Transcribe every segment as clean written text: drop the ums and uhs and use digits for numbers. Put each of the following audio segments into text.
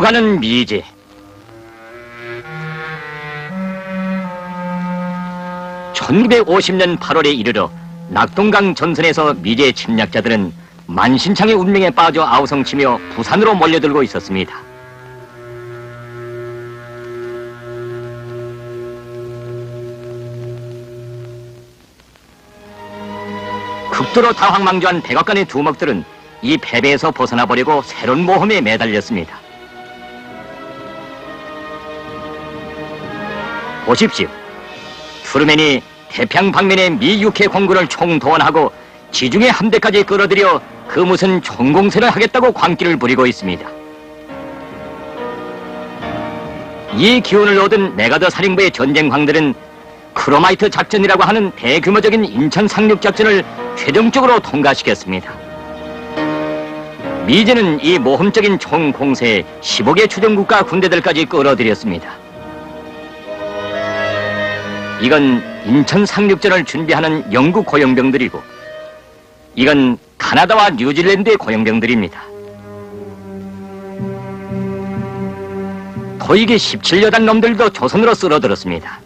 죽어가는 미제. (1950년 8월에) 이르러 낙동강 전선에서 미제 침략자들은 만신창의 운명에 빠져 아우성치며 부산으로 몰려들고 있었습니다. 극도로 다황망조한 백악관의 두목들은 이 패배에서 벗어나 보려고 새로운 모험에 매달렸습니다. 보십시오. 트루맨이 태평양 방면의 미 육해 공군을 총동원하고 지중해 함대까지 끌어들여 그 무슨 총공세를 하겠다고 광기를 부리고 있습니다. 이 기운을 얻은 메가더 사령부의 전쟁광들은 크로마이트 작전이라고 하는 대규모적인 인천 상륙 작전을 최종적으로 통과시켰습니다. 미제는 이 모험적인 총공세에 15개 주전국가 군대들까지 끌어들였습니다. 이건 인천 상륙전을 준비하는 영국 고용병들이고, 이건 카나다와 뉴질랜드의 고용병들입니다. 토익이 17여단 놈들도 조선으로 쓸어들었습니다.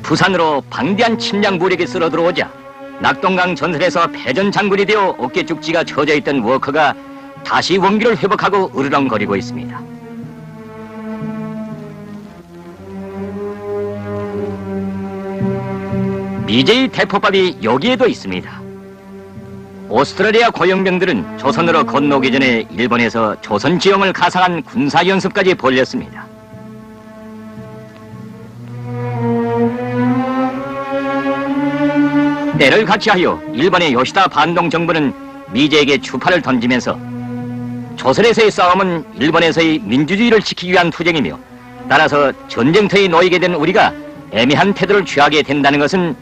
부산으로 방대한 침략 무력이 쓸어들어오자 낙동강 전선에서 패전 장군이 되어 어깨죽지가 처져 있던 워커가 다시 원기를 회복하고 으르렁거리고 있습니다. 미제의 대포밥이 여기에도 있습니다. 오스트레일리아 고용병들은 조선으로 건너오기 전에 일본에서 조선 지형을 가상한 군사연습까지 벌였습니다. 때를 같이하여 일본의 요시다 반동 정부는 미제에게 추파를 던지면서 조선에서의 싸움은 일본에서의 민주주의를 지키기 위한 투쟁이며, 따라서 전쟁터에 놓이게 된 우리가 애매한 태도를 취하게 된다는 것은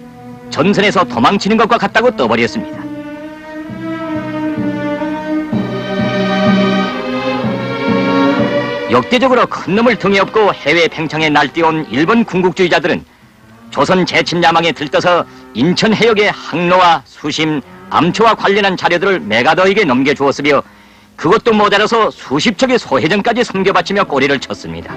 전선에서 도망치는 것과 같다고 떠버렸습니다. 역대적으로 큰 놈을 등에 업고 해외 팽창에 날뛰어온 일본 군국주의자들은 조선 재침 야망에 들떠서 인천 해역의 항로와 수심, 암초와 관련한 자료들을 메가더에게 넘겨주었으며, 그것도 모자라서 수십 척의 소해전까지 섬겨바치며 꼬리를 쳤습니다.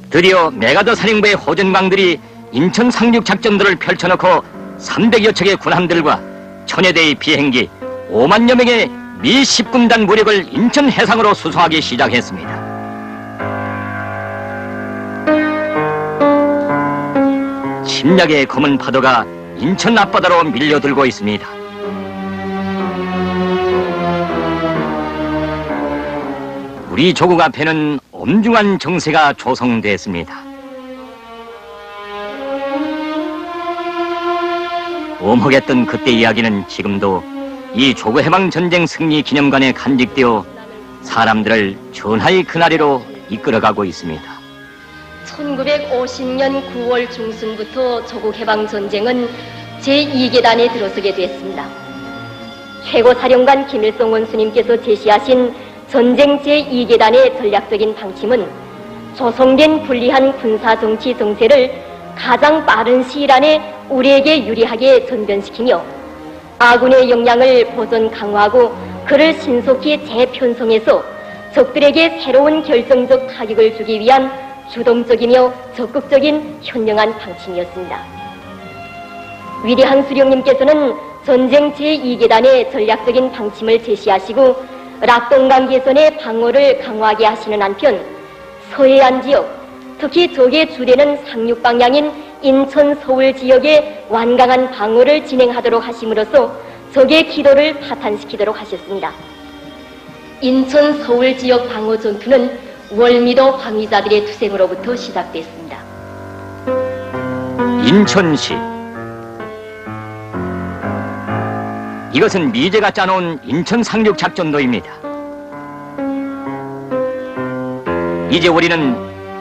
드디어 메가더 사령부의 호전광들이 인천 상륙 작전들을 펼쳐놓고 300여 척의 군함들과 1000여 대의 비행기, 5만여 명의 미 10군단 무력을 인천 해상으로 수송하기 시작했습니다. 침략의 검은 파도가 인천 앞바다로 밀려들고 있습니다. 우리 조국 앞에는 엄중한 정세가 조성됐습니다. 엄혹했던 그때 이야기는 지금도 이 조국해방전쟁 승리 기념관에 간직되어 사람들을 전하의 그날이로 이끌어가고 있습니다. 1950년 9월 중순부터 조국해방전쟁은 제2계단에 들어서게 됐습니다. 최고사령관 김일성 원수님께서 제시하신 전쟁 제2계단의 전략적인 방침은 조성된 불리한 군사정치 정세를 가장 빠른 시일 안에 우리에게 유리하게 전변시키며 아군의 역량을 보존 강화하고 그를 신속히 재편성해서 적들에게 새로운 결정적 타격을 주기 위한 주동적이며 적극적인 현명한 방침이었습니다. 위대한 수령님께서는 전쟁 제2계단의 전략적인 방침을 제시하시고 낙동강 개선의 방어를 강화하게 하시는 한편 서해안 지역, 특히 적의 주되는 상륙 방향인 인천, 서울 지역의 완강한 방어를 진행하도록 하심으로써 적의 기도를 파탄시키도록 하셨습니다. 인천, 서울 지역 방어 전투는 월미도 방위자들의 투쟁으로부터 시작됐습니다. 인천시, 이것은 미제가 짜놓은 인천 상륙 작전도입니다. 이제 우리는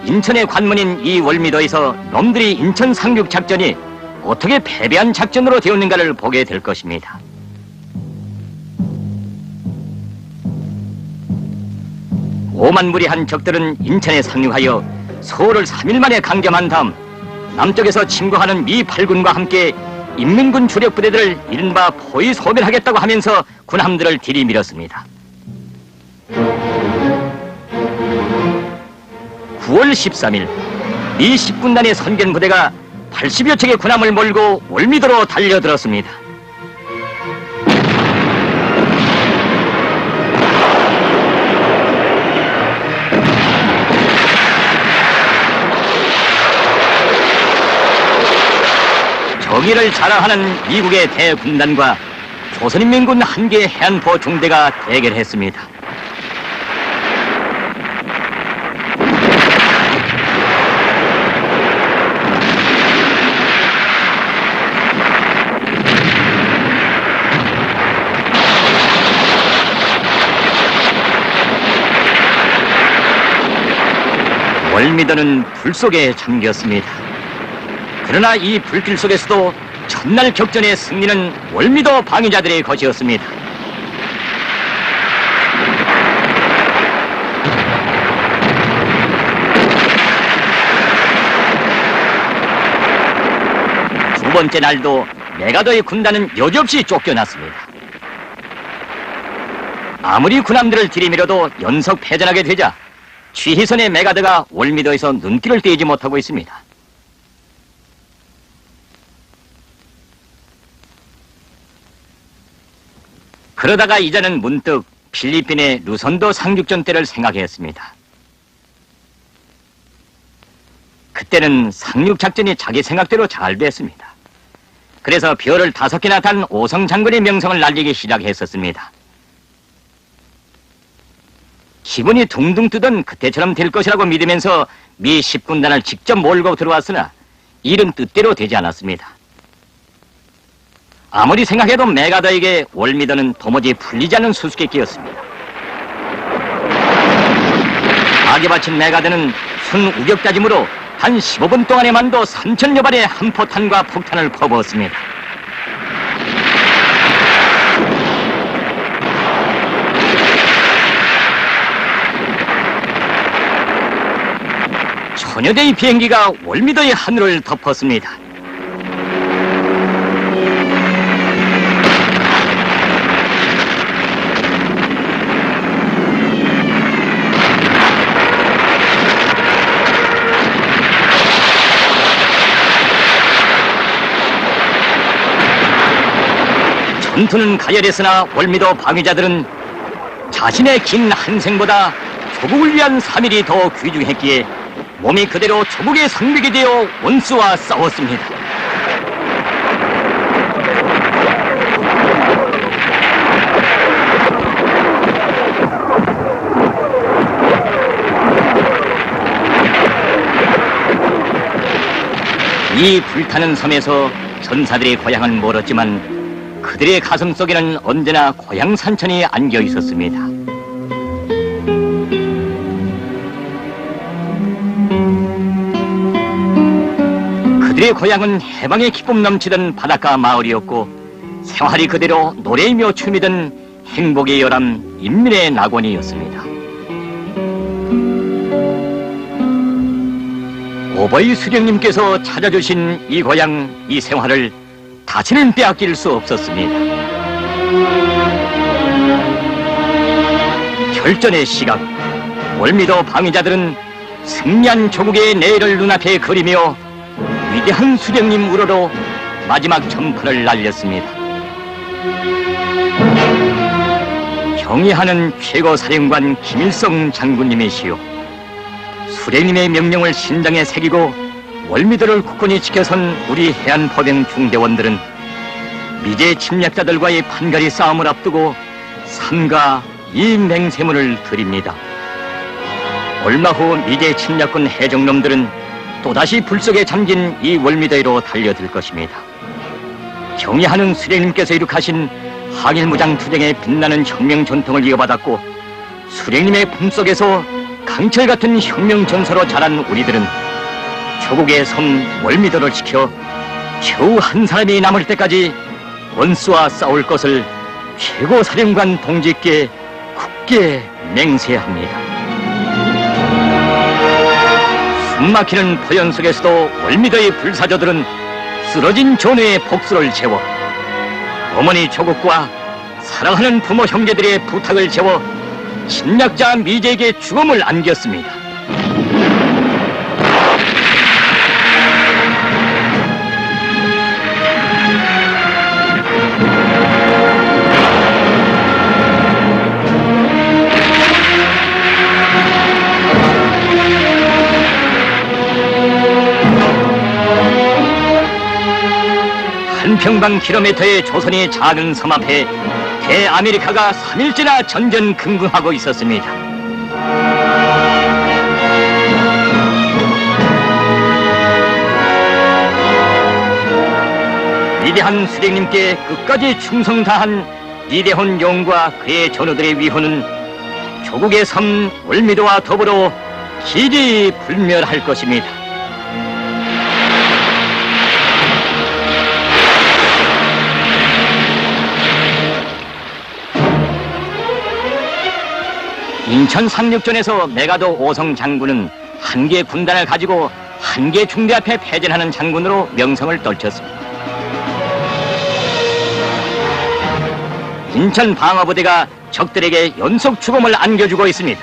인천의 관문인 이 월미도에서 놈들이 인천 상륙 작전이 어떻게 패배한 작전으로 되었는가를 보게 될 것입니다. 오만무리한 적들은 인천에 상륙하여 서울을 3일 만에 강점한 다음 남쪽에서 침공하는 미 8군과 함께 인민군 주력 부대들을 이른바 포위 소멸하겠다고 하면서 군함들을 들이밀었습니다. 9월 13일 미 10군단의 선견 부대가 80여 척의 군함을 몰고 월미도로 달려들었습니다. 정의를 자랑하는 미국의 대군단과 조선인민군 한 개 해안포 중대가 대결했습니다. 월미도는 불 속에 잠겼습니다. 그러나 이 불길 속에서도 첫날 격전의 승리는 월미도 방위자들의 것이었습니다. 두 번째 날도 메가더의 군단은 여지없이 쫓겨났습니다. 아무리 군함들을 들이밀어도 연속 패전하게 되자 취희선의 메가더가 월미도에서 눈길을 떼지 못하고 있습니다. 그러다가 이자는 문득 필리핀의 루선도 상륙전 때를 생각했습니다. 그때는 상륙작전이 자기 생각대로 잘 됐습니다. 그래서 별을 5개나 단 오성 장군의 명성을 날리기 시작했었습니다. 기분이 둥둥 뜨던 그때처럼 될 것이라고 믿으면서 미 10군단을 직접 몰고 들어왔으나 일은 뜻대로 되지 않았습니다. 아무리 생각해도 메가더에게 월미도는 도무지 풀리지 않는 수수께끼였습니다. 악에 바친 메가더는 순우격다짐으로 한 15분 동안에만도 3,000여 발의 한포탄과 폭탄을 퍼부었습니다. 천여 대의 비행기가 월미도의 하늘을 덮었습니다. 전투는 가열했으나 월미도 방위자들은 자신의 긴 한 생보다 조국을 위한 3일이 더 귀중했기에 몸이 그대로 조국의 성벽이 되어 원수와 싸웠습니다. 이 불타는 섬에서 전사들의 고향은 멀었지만 그들의 가슴 속에는 언제나 고향 산천이 안겨 있었습니다. 그들의 고향은 해방의 기쁨 넘치던 바닷가 마을이었고 생활이 그대로 노래이며 춤이던 행복의 열암 인민의 낙원이었습니다. 오버이 수령님께서 찾아주신 이 고향, 이 생활을 다시는 빼앗길 수 없었습니다. 결전의 시각, 월미도 방위자들은 승리한 조국의 내일을 눈앞에 그리며 위대한 수령님 우러러 마지막 전파를 날렸습니다. 경의하는 최고사령관 김일성 장군님이시여, 수령님의 명령을 신장에 새기고 월미도를 굳건히 지켜선 우리 해안포병 중대원들은 미제 침략자들과의 판가리 싸움을 앞두고 삼가 이 맹세문을 드립니다. 얼마 후 미제 침략군 해적놈들은 또다시 불 속에 잠긴 이 월미도로 달려들 것입니다. 경의하는 수령님께서 이룩하신 항일무장 투쟁의 빛나는 혁명 전통을 이어받았고 수령님의 품속에서 강철 같은 혁명 전서로 자란 우리들은 조국의 섬 월미도를 지켜 겨우 한 사람이 남을 때까지 원수와 싸울 것을 최고사령관 동지께 굳게 맹세합니다. 숨막히는 포연 속에서도 월미도의 불사조들은 쓰러진 전우의 복수를 채워 어머니 조국과 사랑하는 부모 형제들의 부탁을 채워 침략자 미제에게 죽음을 안겼습니다. 한 평방킬로미터의 조선의 작은 섬 앞에 대아메리카가 3일째나 전전긍긍하고 있었습니다. 위대한 수령님께 끝까지 충성 다한 이대훈 용과 그의 전우들의 위호는 조국의 섬 월미도와 더불어 길이 불멸할 것입니다. 인천 상륙전에서 메가도 오성 장군은 한 개 군단을 가지고 한 개 중대 앞에 패전하는 장군으로 명성을 떨쳤습니다. 인천 방어부대가 적들에게 연속 죽음을 안겨주고 있습니다.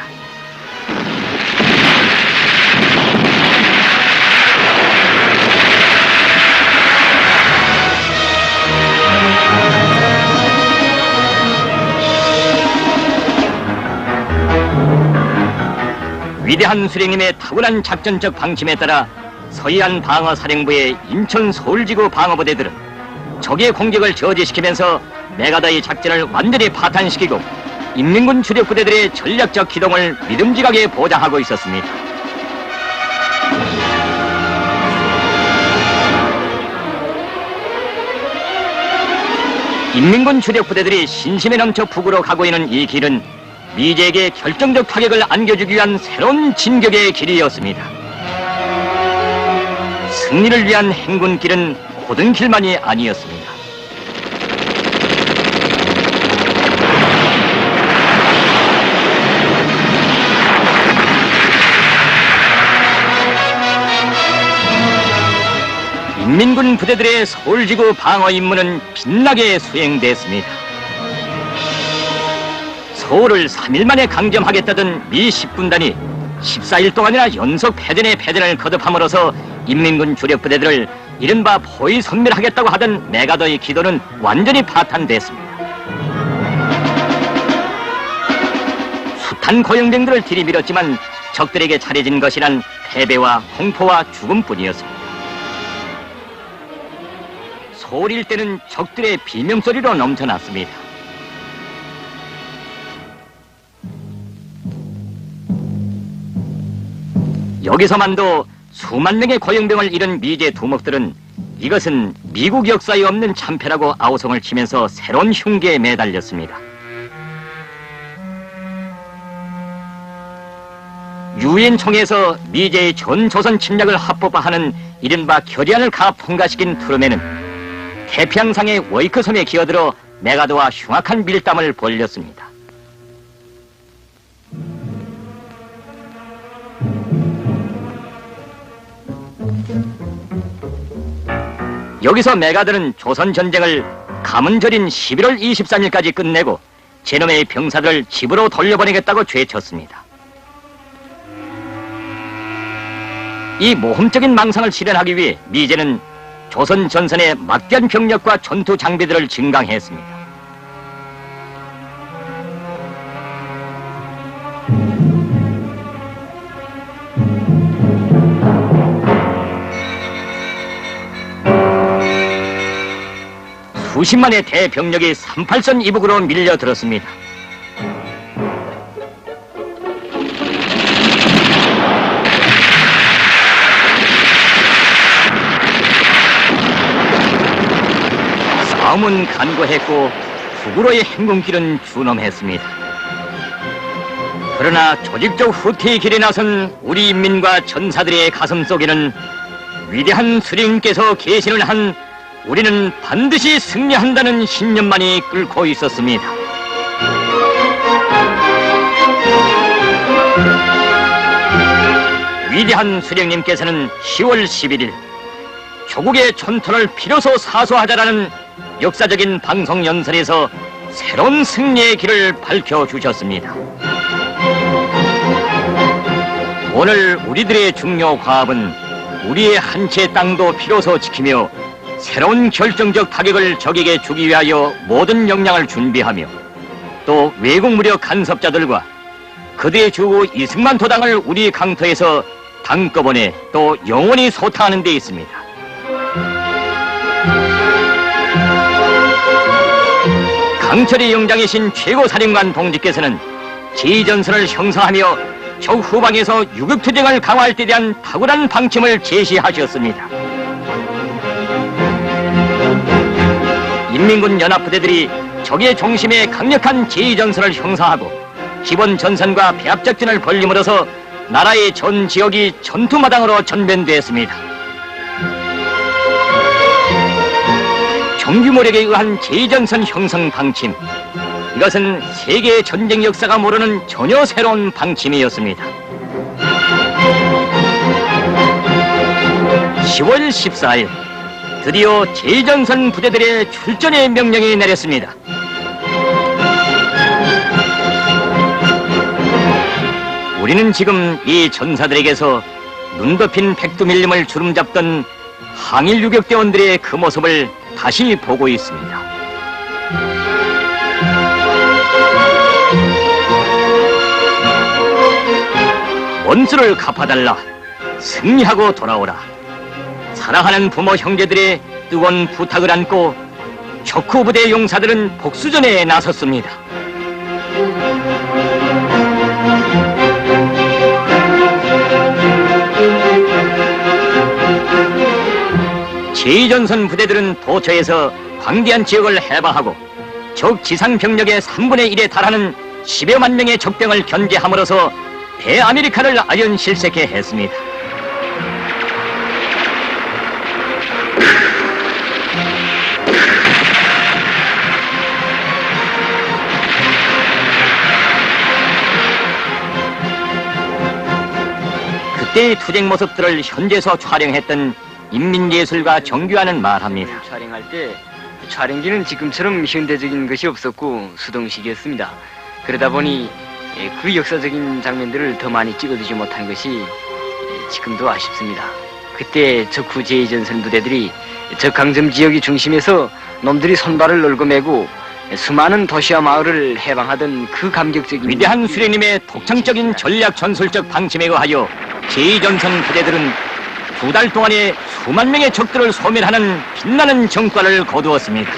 위대한 수령님의 타고난 작전적 방침에 따라 서해안 방어사령부의 인천 서울지구 방어부대들은 적의 공격을 저지시키면서 메가더의 작전을 완전히 파탄시키고 인민군 주력부대들의 전략적 기동을 믿음직하게 보장하고 있었습니다. 인민군 주력부대들이 신심에 넘쳐 북으로 가고 있는 이 길은 미제에게 결정적 타격을 안겨주기 위한 새로운 진격의 길이었습니다. 승리를 위한 행군길은 고든 길만이 아니었습니다. 인민군 부대들의 서울지구 방어 임무는 빛나게 수행됐습니다. 서울을 3일 만에 강점하겠다던 미 10군단이 14일 동안이나 연속 패전에 패전을 거듭함으로써 인민군 주력부대들을 이른바 포위 섬멸하겠다고 하던 메가더의 기도는 완전히 파탄됐습니다. 숱한 고용병들을 들이밀었지만 적들에게 차려진 것이란 패배와 공포와 죽음뿐이었습니다. 서울 일대는 적들의 비명소리로 넘쳐났습니다. 여기서만도 수만 명의 고용병을 잃은 미제 두목들은 이것은 미국 역사에 없는 참패라고 아우성을 치면서 새로운 흉계에 매달렸습니다. 유엔총회에서 미제의 전 조선 침략을 합법화하는 이른바 결의안을 통과시킨 트루맨은 태평양상의 워이크 섬에 기어들어 메가더와 흉악한 밀담을 벌였습니다. 여기서 메가더는 조선 전쟁을 가문절인 11월 23일까지 끝내고 제놈의 병사들을 집으로 돌려보내겠다고 죄쳤습니다. 이 모험적인 망상을 실현하기 위해 미제는 조선 전선의 막대한 병력과 전투 장비들을 증강했습니다. 수십만의 대병력이 38선 이북으로 밀려들었습니다. 싸움은 간고했고 북으로의 행군길은 준엄했습니다. 그러나 조직적 후퇴의 길에 나선 우리 인민과 전사들의 가슴 속에는 위대한 수령님께서 계신을 한 우리는 반드시 승리한다는 신념만이 끓고 있었습니다. 위대한 수령님께서는 10월 11일 조국의 전투를 비로소 사수하자라는 역사적인 방송 연설에서 새로운 승리의 길을 밝혀주셨습니다. 오늘 우리들의 중요 과업은 우리의 한 채 땅도 비로소 지키며 새로운 결정적 타격을 적에게 주기 위하여 모든 역량을 준비하며 또 외국 무력 간섭자들과 그들의 주 이승만 도당을 우리 강토에서 한꺼번에 또 영원히 소탕하는 데 있습니다. 강철의 영장이신 최고사령관 동지께서는 제2전선을 형성하며 적 후방에서 유격투쟁을 강화할 때 대한 탁월한 방침을 제시하셨습니다. 인민군 연합부대들이 적의 중심에 강력한 제2전선을 형성하고 기본 전선과 배합작전을 벌림으로써 나라의 전 지역이 전투마당으로 전변되었습니다. 정규모력에 의한 제2전선 형성 방침, 이것은 세계 전쟁 역사가 모르는 전혀 새로운 방침이었습니다. 10월 14일 드디어 제2전선 부대들의 출전의 명령이 내렸습니다. 우리는 지금 이 전사들에게서 눈 덮인 백두밀림을 주름잡던 항일 유격대원들의 그 모습을 다시 보고 있습니다. 원수를 갚아달라. 승리하고 돌아오라. 사랑하는 부모 형제들의 뜨거운 부탁을 안고 척후 부대 용사들은 복수전에 나섰습니다. 제2전선 부대들은 도처에서 광대한 지역을 해방하고 적 지상 병력의 3분의 1에 달하는 10여만 명의 적병을 견제함으로써 대아메리카를 아연실색케 했습니다. 그때의 투쟁 모습들을 현지에서 촬영했던 인민예술가 정규환은 말합니다. 촬영할 때 촬영기는 지금처럼 현대적인 것이 없었고 수동식이었습니다. 그러다 보니 그 역사적인 장면들을 더 많이 찍어두지 못한 것이 지금도 아쉽습니다. 그때 적후 제2전선 부대들이 적강점 지역의 중심에서 놈들이 손발을 놀고 매고 수많은 도시와 마을을 해방하던 그 감격적인 위대한 수령님의 독창적인 전략 전술적 방침에 의하여 제2전선 부대들은 2달 동안에 수만 명의 적들을 소멸하는 빛나는 성과를 거두었습니다.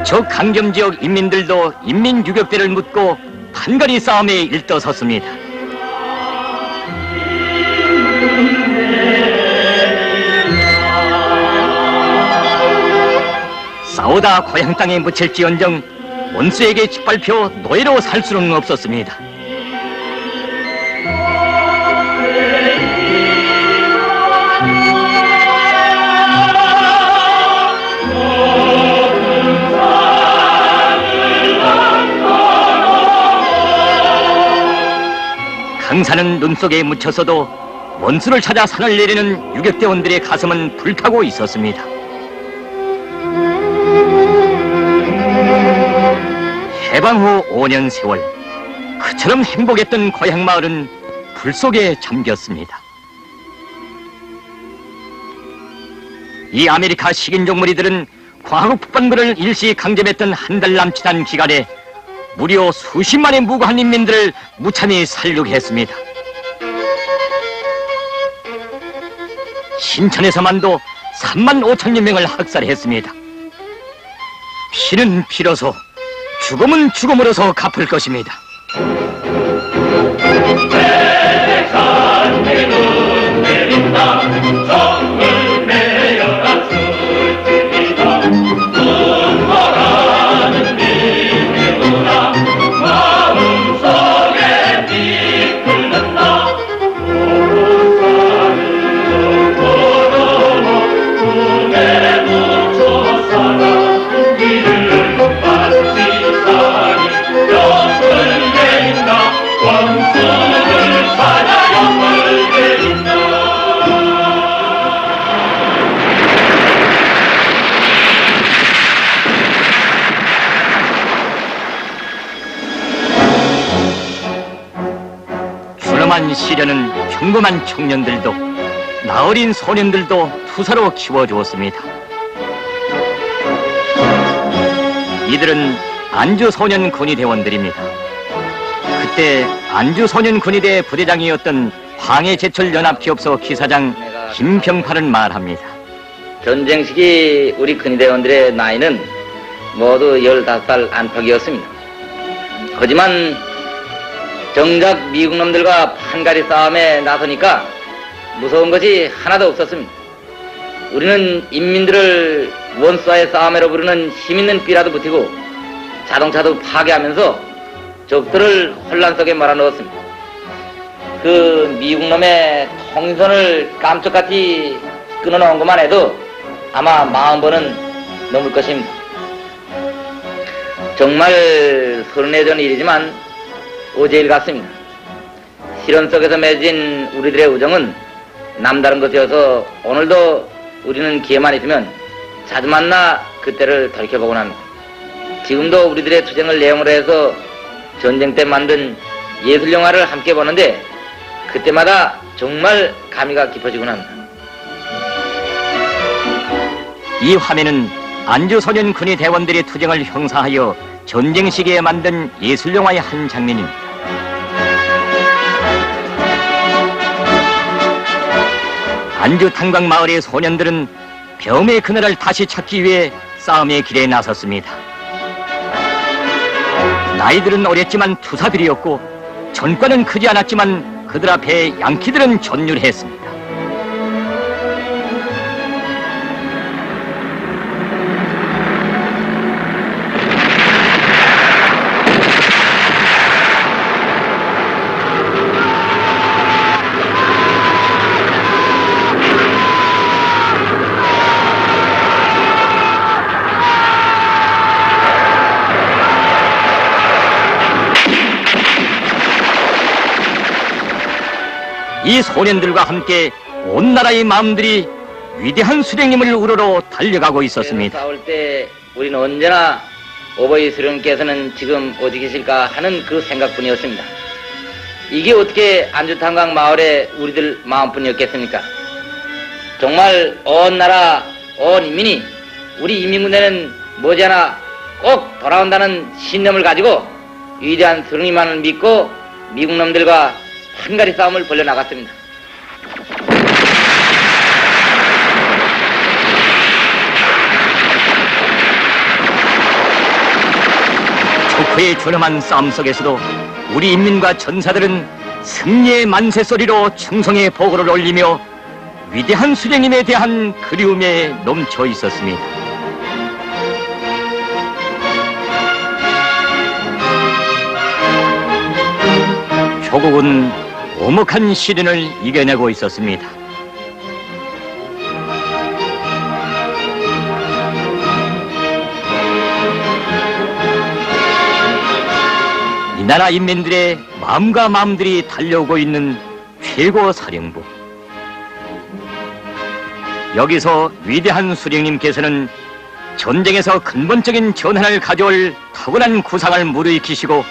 적 강점 지역 인민들도 인민유격대를 묻고 판거리 싸움에 일떠섰습니다. 싸우다 고향 땅에 묻힐지언정 원수에게 짓밟혀 노예로 살 수는 없었습니다. 강산은 눈 속에 묻혔어도 원수를 찾아 산을 내리는 유격대원들의 가슴은 불타고 있었습니다. 해방 후 5년 세월, 그처럼 행복했던 고향 마을은 불 속에 잠겼습니다. 이 아메리카 식인종 무리들은 광국 북반부를 일시 강점했던 한 달 남짓한 기간에 무려 수십만의 무고한 인민들을 무참히 살육했습니다. 신천에서만도 3만 5천여 명을 학살했습니다. 피는 피로서, 죽음은 죽음으로서 갚을 것입니다. 위험한 시련은 평범한 청년들도 나어린 소년들도 투사로 키워주었습니다. 이들은 안주소년 군의대원들입니다. 그때 안주소년 군의대 부대장이었던 황해제철연합기업소 기사장 김병팔은 말합니다. 전쟁 시기 우리 근위대원들의 나이는 모두 15살 안팎이었습니다. 하지만 정작 미국 놈들과 판가리 싸움에 나서니까 무서운 것이 하나도 없었습니다. 우리는 인민들을 원수와의 싸움으로 부르는 힘있는 삐라도 붙이고 자동차도 파괴하면서 적들을 혼란 속에 몰아넣었습니다. 그 미국 놈의 통선을 깜짝같이 끊어놓은 것만 해도 아마 40번은 넘을 것입니다. 정말 서른해 전 일이지만 어제 일 같습니다. 시련 속에서 맺은 우리들의 우정은 남다른 것이어서 오늘도 우리는 기회만 있으면 자주 만나 그때를 돌이켜보곤 합니다. 지금도 우리들의 투쟁을 내용으로 해서 전쟁 때 만든 예술영화를 함께 보는데 그때마다 정말 감회가 깊어지곤 합니다. 이 화면은 안주소년 군의대원들의 투쟁을 형사하여 전쟁 시기에 만든 예술영화의 한 장면입니다. 안주 탄광 마을의 소년들은 병의 그늘을 다시 찾기 위해 싸움의 길에 나섰습니다. 나이들은 어렸지만 투사들이었고 전과는 크지 않았지만 그들 앞에 양키들은 전율했습니다. 이 소년들과 함께 온 나라의 마음들이 위대한 수령님을 우러러 달려가고 있었습니다. 싸울 때 우리는 언제나 오버이 수령께서는 지금 어디 계실까 하는 그 생각뿐이었습니다. 이게 어떻게 안주탄광 마을의 우리들 마음뿐이었겠습니까? 정말 온 나라, 온 인민이 우리 인민군대는 머지않아 꼭 돌아온다는 신념을 가지고 위대한 수령님만을 믿고 미국 놈들과 한가리 싸움을 벌려나갔습니다. 초크의 존엄한 싸움 속에서도 우리 인민과 전사들은 승리의 만세 소리로 충성의 보고를 올리며 위대한 수령님에 대한 그리움에 넘쳐 있었습니다. 조국은 오목한 시련을 이겨내고 있었습니다. 이 나라 인민들의 마음과 마음들이 달려오고 있는 최고 사령부. 여기서 위대한 수령님께서는 전쟁에서 근본적인 전환을 가져올 타고난 구상을 무르익히시고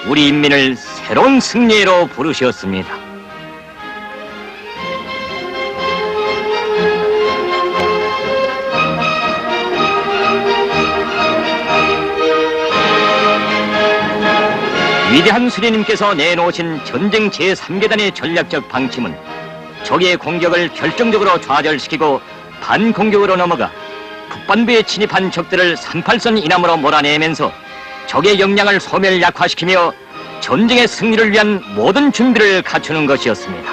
우리 인민을 새로운 승리로 부르셨습니다. 위대한 수령님께서 내놓으신 전쟁 제3계단의 전략적 방침은 적의 공격을 결정적으로 좌절시키고 반공격으로 넘어가 북반부에 진입한 적들을 38선 이남으로 몰아내면서 적의 역량을 소멸 약화시키며 전쟁의 승리를 위한 모든 준비를 갖추는 것이었습니다.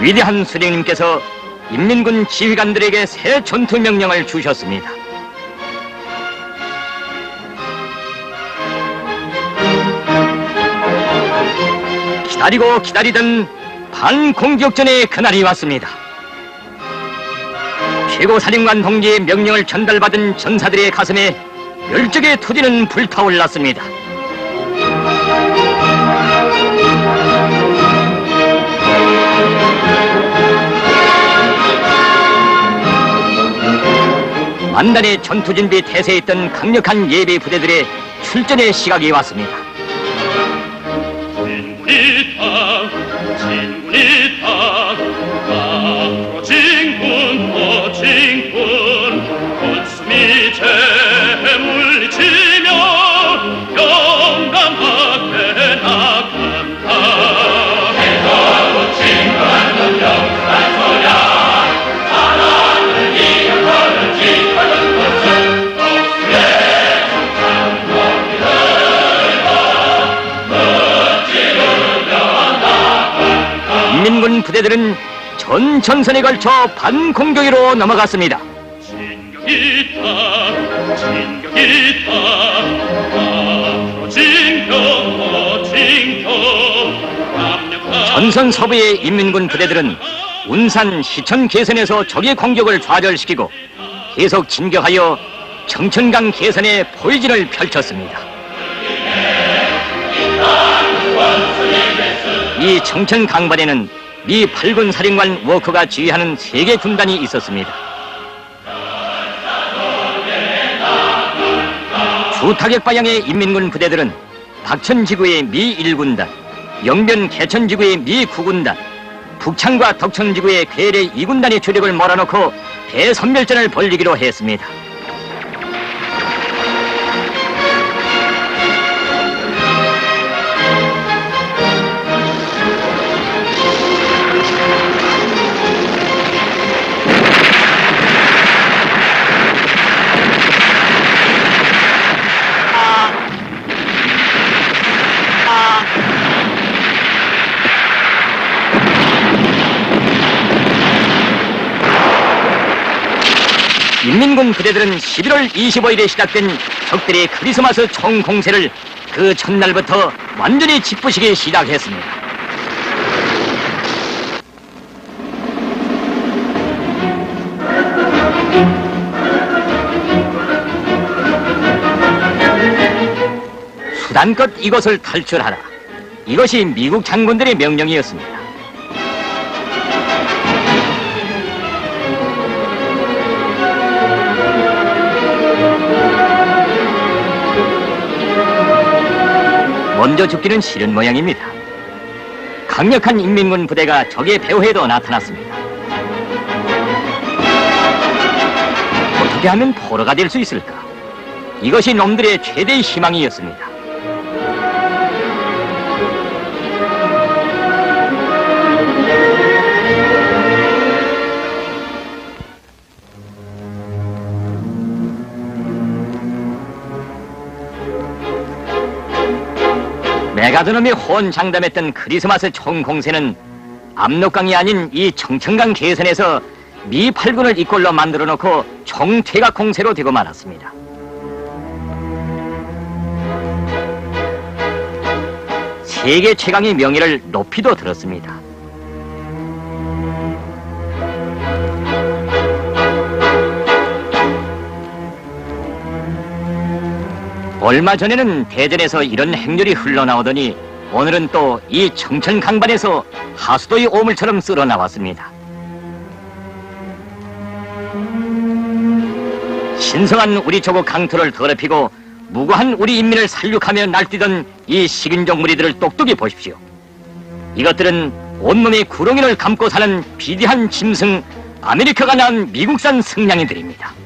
위대한 수령님께서 인민군 지휘관들에게 새 전투 명령을 주셨습니다. 기다리고 기다리던 반공격전의 그날이 왔습니다. 최고사령관 동지의 명령을 전달받은 전사들의 가슴에 열정의 토지는 불타올랐습니다. 만단의 전투준비 태세에 있던 강력한 예비 부대들의 출전의 시각이 왔습니다. 진군이 타 앞으로 진군 웃음이 재물리치며 영감하게 나간다. 해가고 진군은 영원한 소야 하나는 이어가는 짓하는 것은 독수의 인민군 부대들은 전 전선에 걸쳐 반공격으로 넘어갔습니다. 진격이 타 앞으로 진격 전선 서부의 인민군 부대들은 운산 시천 개선에서 적의 공격을 좌절시키고 계속 진격하여 정천강 개선에 포위진을 펼쳤습니다. 이 정천 강반에는 미 8군 사령관 워커가 지휘하는 3개 군단이 있었습니다. 주타격 방향의 인민군 부대들은 박천 지구의 미 1군단, 영변 개천 지구의 미 9군단, 북창과 덕천 지구의 괴뢰 2군단이 주력을 몰아넣고 대선멸전을 벌이기로 했습니다. 인민군 부대들은 11월 25일에 시작된 적들의 크리스마스 총공세를 그 첫날부터 완전히 짓부시기 시작했습니다. 수단껏 이곳을 탈출하라. 이것이 미국 장군들의 명령이었습니다. 먼저 죽기는 싫은 모양입니다. 강력한 인민군 부대가 적의 배후에도 나타났습니다. 어떻게 하면 포로가 될 수 있을까? 이것이 놈들의 최대의 희망이었습니다. 메가드놈이 혼장담했던 크리스마스 총공세는 압록강이 아닌 이 정천강 개선에서 미 8군을 이꼴로 만들어 놓고 총퇴각 공세로 되고 말았습니다. 세계 최강의 명예를 높이도 들었습니다. 얼마 전에는 대전에서 이런 행렬이 흘러나오더니 오늘은 또 이 정천 강반에서 하수도의 오물처럼 쓸어 나왔습니다. 신성한 우리 조국 강토를 더럽히고 무고한 우리 인민을 살육하며 날뛰던 이 식인종 무리들을 똑똑히 보십시오. 이것들은 온몸에 구렁이를 감고 사는 비대한 짐승 아메리카가 낳은 미국산 승냥이들입니다.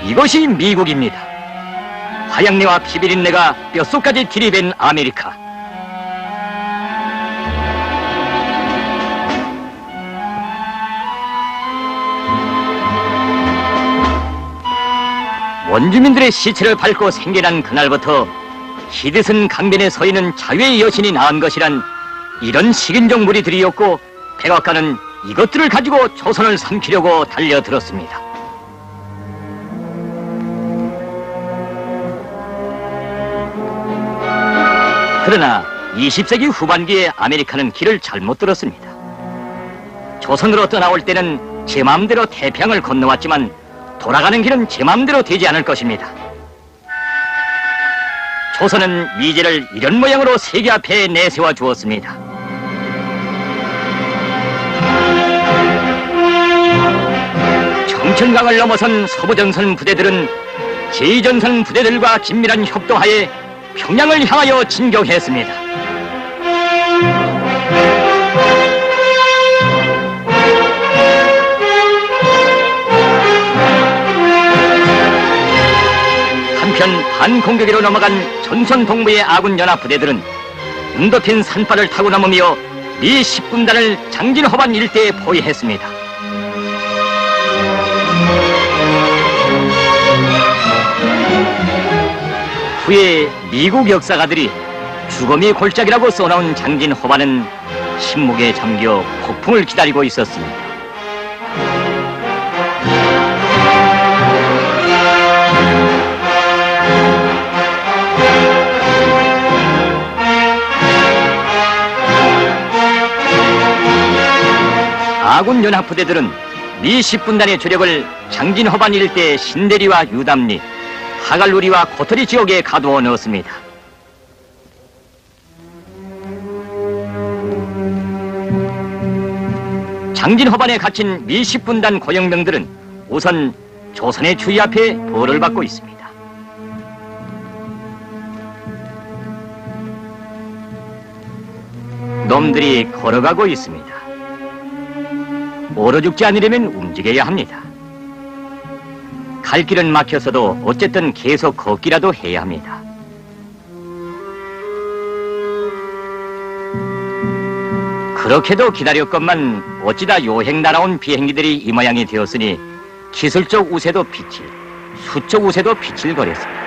이것이 미국입니다. 화양내와 피비린내가 뼛속까지 들이댄 아메리카. 원주민들의 시체를 밟고 생겨난 그날부터 히드슨 강변에 서 있는 자유의 여신이 낳은 것이란 이런 식인종 무리들이었고, 백악관은 이것들을 가지고 조선을 삼키려고 달려들었습니다. 그러나 20세기 후반기에 아메리카는 길을 잘못 들었습니다. 조선으로 떠나올 때는 제 마음대로 태평양을 건너왔지만 돌아가는 길은 제 마음대로 되지 않을 것입니다. 조선은 미제를 이런 모양으로 세계 앞에 내세워 주었습니다. 청천강을 넘어선 서부전선 부대들은 제2전선 부대들과 긴밀한 협동하에 평양을 향하여 진격했습니다. 한편 반공격으로 넘어간 전선 동부의 아군 연합 부대들은 눈높인 산발을 타고 넘으며 미 10군단을 장진호반 일대에 포위했습니다. 후에 미국 역사가들이 죽음이 골짜기라고 써놓은 장진호반은 침묵에 잠겨 폭풍을 기다리고 있었습니다. 아군 연합부대들은 미 10군단의 주력을 장진호반 일대 신대리와 유담리, 하갈루리와 코터리 지역에 가두어 넣었습니다. 장진호반에 갇힌 미 10군단 고영병들은 우선 조선의 주의 앞에 벌을 받고 있습니다. 놈들이 걸어가고 있습니다. 얼어 죽지 않으려면 움직여야 합니다. 갈 길은 막혔어도 어쨌든 계속 걷기라도 해야 합니다. 그렇게도 기다렸건만 어찌다 요행 날아온 비행기들이 이 모양이 되었으니 기술적 우세도 비칠, 수적 우세도 비칠거렸습니다.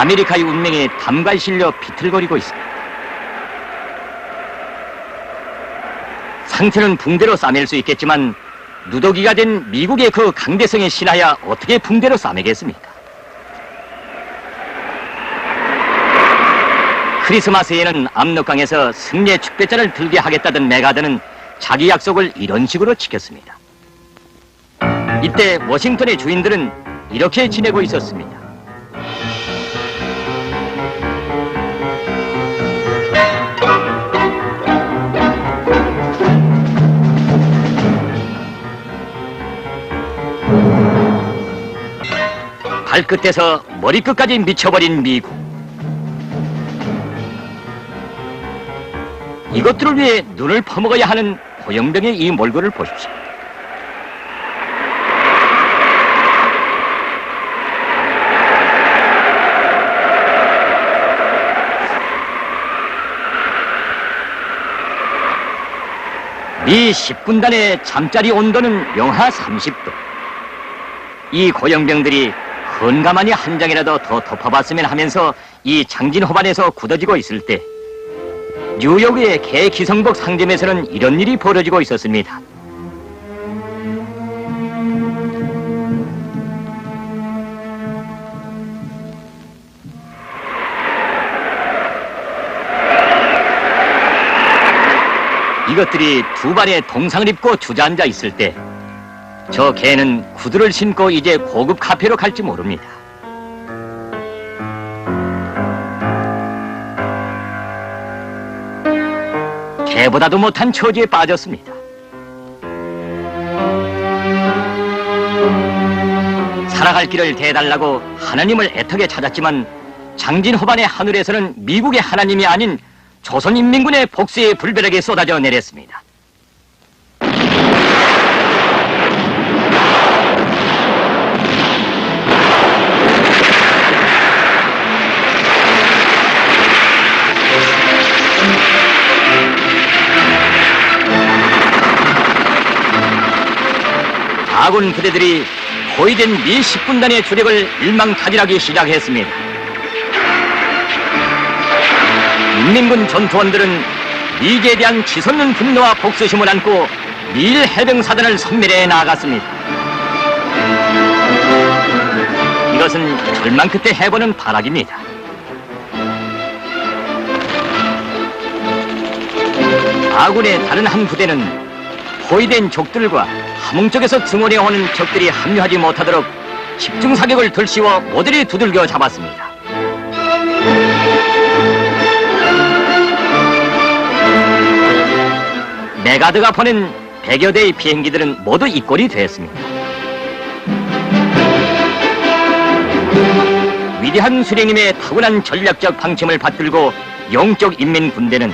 아메리카의 운명이 담가에 실려 비틀거리고 있습니다. 상태는 붕대로 싸맬 수 있겠지만 누더기가 된 미국의 그 강대성에 신하야 어떻게 붕대로 싸매겠습니까? 크리스마스에는 압록강에서 승리의 축배잔을 들게 하겠다던 메가드는 자기 약속을 이런 식으로 지켰습니다. 이때 워싱턴의 주인들은 이렇게 지내고 있었습니다. 발끝에서 머리끝까지 미쳐버린 미국. 이것들을 위해 눈을 퍼먹어야 하는 고영병의 이 몰골을 보십시오. 미 10군단의 잠자리 온도는 영하 30도. 이 고영병들이 건가만히 한 장이라도 더 덮어봤으면 하면서 이 장진호반에서 굳어지고 있을 때 뉴욕의 개기성복 상점에서는 이런 일이 벌어지고 있었습니다. 이것들이 두 발에 동상을 입고 주저앉아 있을 때 저 개는 구두를 신고 이제 고급 카페로 갈지 모릅니다. 개보다도 못한 처지에 빠졌습니다. 살아갈 길을 대달라고 하나님을 애타게 찾았지만 장진호반의 하늘에서는 미국의 하나님이 아닌 조선인민군의 복수의 불벼락이 쏟아져 내렸습니다. 아군 부대들이 포위된 미 10군단의 주력을 일망타진하기 시작했습니다. 인민군 전투원들은 미제에 대한 치솟는 분노와 복수심을 안고 미일 해병사단을 섬멸해 나아갔습니다. 이것은 절망 끝에 해보는 발악입니다. 아군의 다른 한 부대는 포위된 적들과 함흥 쪽에서 증원해오는 적들이 합류하지 못하도록 집중 사격을 들씌워 모조리 두들겨 잡았습니다. 메가드가 보낸 100여 대의 비행기들은 모두 이 꼴이 되었습니다. 위대한 수령님의 타고난 전략적 방침을 받들고 영적 인민군대는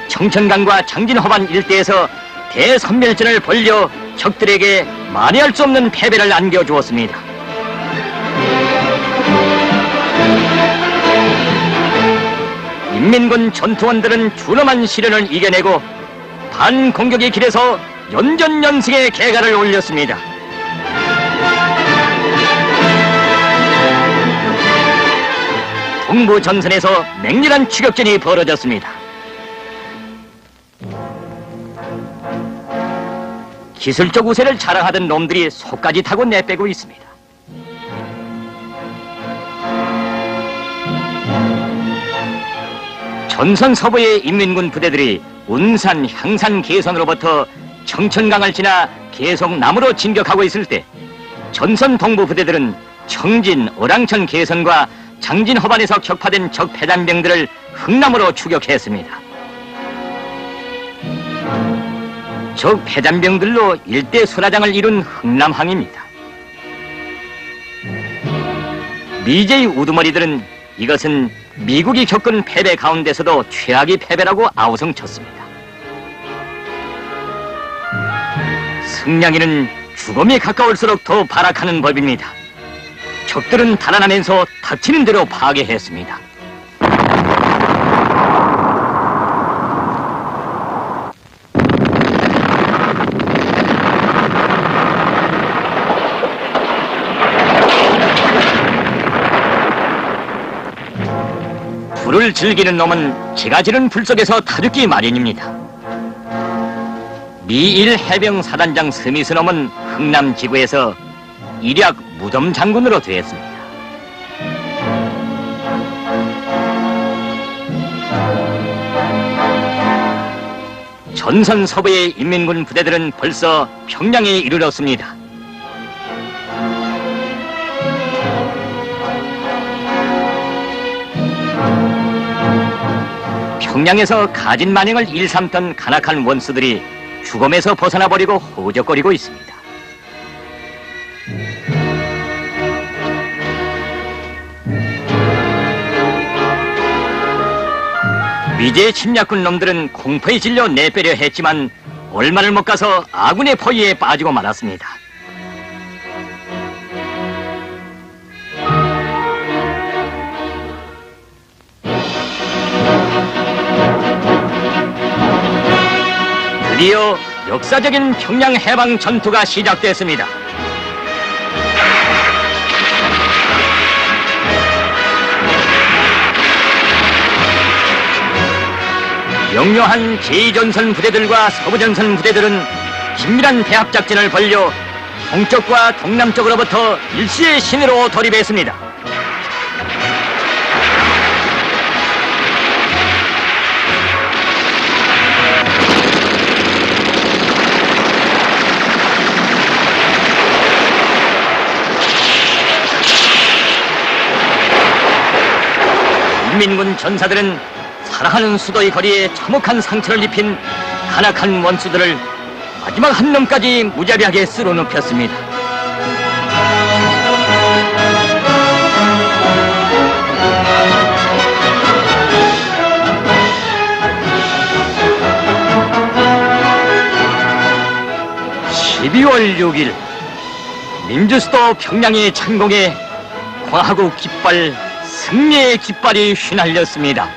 청천강과 장진허반 일대에서 대선멸전을 벌여 적들에게 만회할 수 없는 패배를 안겨주었습니다. 인민군 전투원들은 준엄한 시련을 이겨내고 반공격의 길에서 연전연승의 개가를 올렸습니다. 동부 전선에서 맹렬한 추격전이 벌어졌습니다. 기술적 우세를 자랑하던 놈들이 속까지 타고 내빼고 있습니다. 전선 서부의 인민군 부대들이 운산, 향산, 개선으로부터 청천강을 지나 계속 남으로 진격하고 있을 때 전선 동부 부대들은 청진, 어랑천 개선과 장진 허반에서 격파된 적 패단병들을 흥남으로 추격했습니다. 적 패단병들로 일대 순화장을 이룬 흥남항입니다. 미제의 우두머리들은 이것은 미국이 겪은 패배 가운데서도 최악의 패배라고 아우성쳤습니다. 승량이는 죽음에 가까울수록 더 발악하는 법입니다. 적들은 달아나면서 닥치는 대로 파괴했습니다. 불을 즐기는 놈은 제가 지른 불 속에서 타죽기 마련입니다. 미1 해병 사단장 스미스 놈은 흥남 지구에서 일약 무덤 장군으로 되었습니다. 전선 서부의 인민군 부대들은 벌써 평양에 이르렀습니다. 평양에서 가진 만행을 일삼던 간악한 원수들이 죽음에서 벗어나버리고 허우적거리고 있습니다. 미제 침략군 놈들은 공포에 질려 내빼려 했지만 얼마를 못 가서 아군의 포위에 빠지고 말았습니다. 드디어 역사적인 평양 해방 전투가 시작됐습니다. 영요한 제2전선 부대들과 서부전선 부대들은 긴밀한 대합작전을 벌여 동쪽과 동남쪽으로부터 일시의 신으로 돌입했습니다. 인민군 전사들은 사랑하는 수도의 거리에 참혹한 상처를 입힌 간악한 원수들을 마지막 한 놈까지 무자비하게 쓸어눕혔습니다. (12월 6일) 민주수도 평양의 창공에 과하고 깃발, 승리의 깃발이 휘날렸습니다.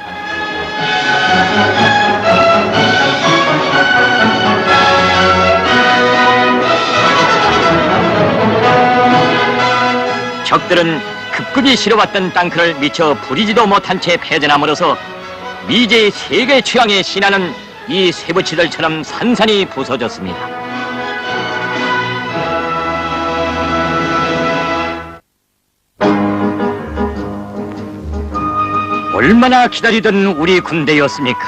적들은 급급히 실어왔던 땅크를 미처 부리지도 못한 채 패전함으로써 미제의 세계 최강의 신하는 이 쇠붙이들처럼 산산이 부서졌습니다. 얼마나 기다리던 우리 군대였습니까?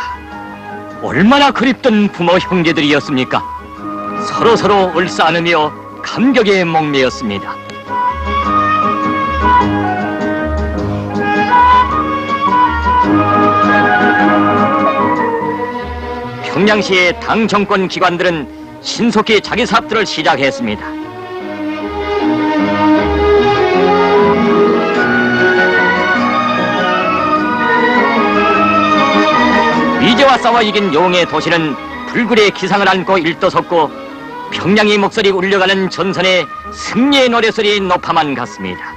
얼마나 그립던 부모 형제들이었습니까? 서로서로 울싸안으며 감격에 목매였습니다. 평양시의 당 정권 기관들은 신속히 자기 사업들을 시작했습니다. 미제와 싸워 이긴 용의 도시는 불굴의 기상을 안고 일도섰고 평양이 목소리 울려가는 전선에 승리의 노래소리 높아만 갔습니다.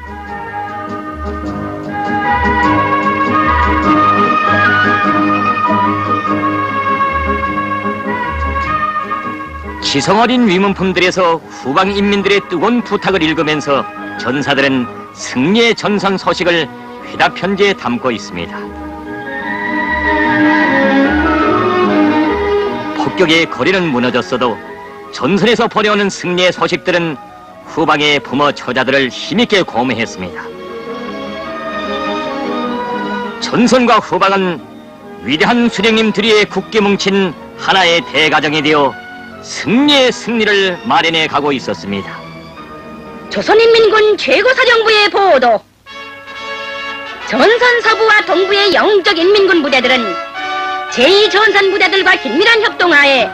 지성어린 위문품들에서 후방 인민들의 뜨거운 부탁을 읽으면서 전사들은 승리의 전선 소식을 회답 편지에 담고 있습니다. 폭격의 거리는 무너졌어도 전선에서 보내오는 승리의 소식들은 후방의 부모 처자들을 힘있게 고무했습니다. 전선과 후방은 위대한 수령님들이 굳게 뭉친 하나의 대가정이 되어 승리의 승리를 마련해 가고 있었습니다. 조선인민군 최고사령부의 보도. 전선 서부와 동부의 영적 인민군 부대들은 제2전선 부대들과 긴밀한 협동하에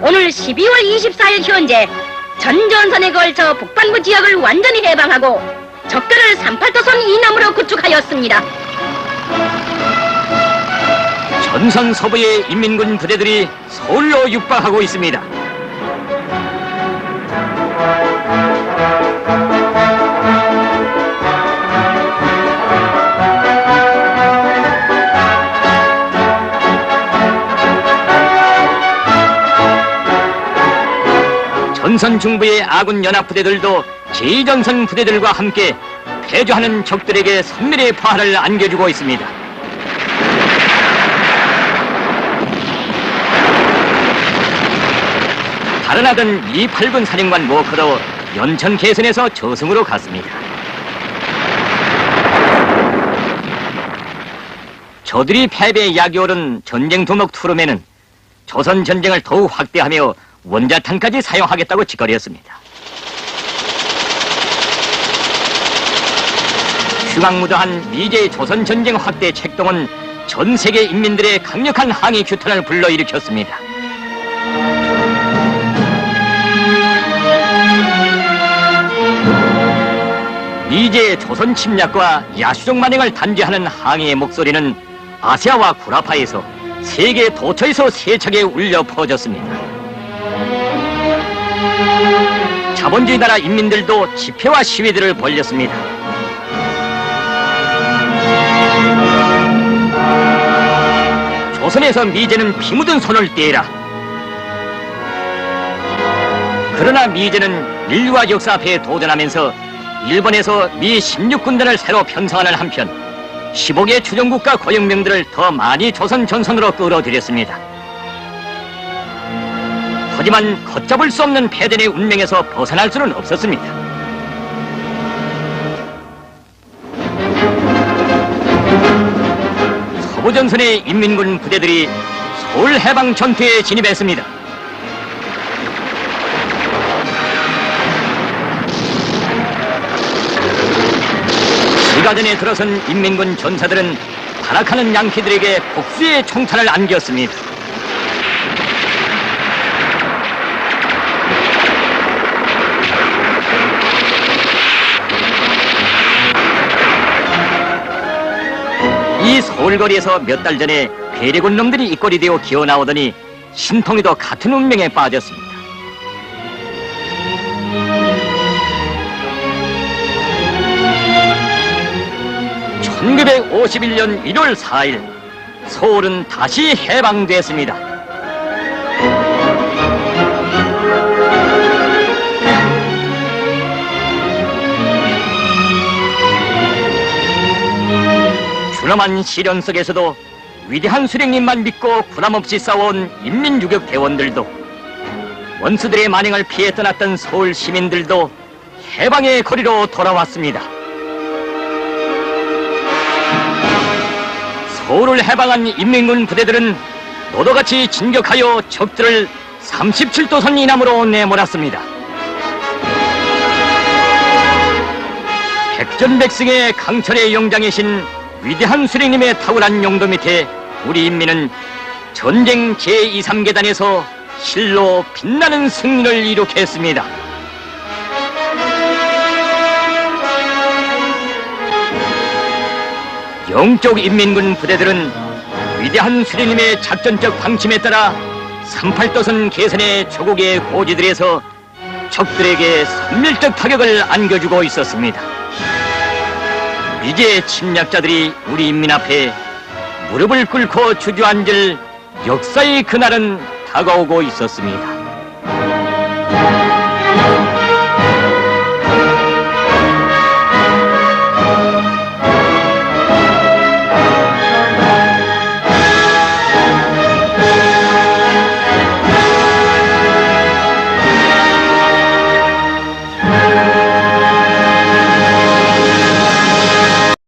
오늘 12월 24일 현재 전 전선에 걸쳐 북반구 지역을 완전히 해방하고 적들을 38도선 이남으로 구축하였습니다. 전선 서부의 인민군 부대들이 서울로 육박하고 있습니다. 전선 중부의 아군 연합부대들도 제2전선 부대들과 함께 패주하는 적들에게 선멸의 파를 안겨주고 있습니다. 달아나던 이 8군 사령관 모커도 연천 개선에서 저승으로 갔습니다. 저들이 패배의 약이 오른 전쟁 두목 투룸에는 조선 전쟁을 더욱 확대하며 원자탄까지 사용하겠다고 짓거렸습니다. 흉악무도한 미제의 조선 전쟁 확대 책동은 전 세계 인민들의 강력한 항의 규탄을 불러일으켰습니다. 미제의 조선 침략과 야수적 만행을 단죄하는 항의의 목소리는 아시아와 구라파에서 세계 도처에서 세차게 울려 퍼졌습니다. 자본주의 나라 인민들도 집회와 시위들을 벌였습니다. 조선에서 미제는 피 묻은 손을 떼라. 그러나 미제는 인류와 역사 앞에 도전하면서 일본에서 미 16군단을 새로 편성하는 한편 15개 주정국가 고영명들을 더 많이 조선 전선으로 끌어들였습니다. 하지만 걷잡을 수 없는 패전의 운명에서 벗어날 수는 없었습니다. 서부전선의 인민군 부대들이 서울 해방 전투에 진입했습니다. 시가전에 들어선 인민군 전사들은 타락하는 양키들에게 복수의 총탄을 안겼습니다. 이 서울거리에서 몇 달 전에 괴뢰군 놈들이 입꼬리 되어 기어나오더니 신통이도 같은 운명에 빠졌습니다. (1951년 1월 4일) 서울은 다시 해방됐습니다. 준엄한 시련 속에서도 위대한 수령님만 믿고 부담없이 싸워온 인민유격 대원들도, 원수들의 만행을 피해 떠났던 서울 시민들도 해방의 거리로 돌아왔습니다. 서울을 해방한 인민군 부대들은 노도같이 진격하여 적들을 37도선 이남으로 내몰았습니다. 백전백승의 강철의 영장이신 위대한 수령님의 탁월한 용도 밑에 우리 인민은 전쟁 제2~3계단에서 실로 빛나는 승리를 이룩했습니다. 영적 인민군 부대들은 위대한 수령님의 작전적 방침에 따라 38도선 계선의 조국의 고지들에서 적들에게 선멸적 타격을 안겨주고 있었습니다. 미제 침략자들이 우리 인민 앞에 무릎을 꿇고 주저앉을 역사의 그날은 다가오고 있었습니다.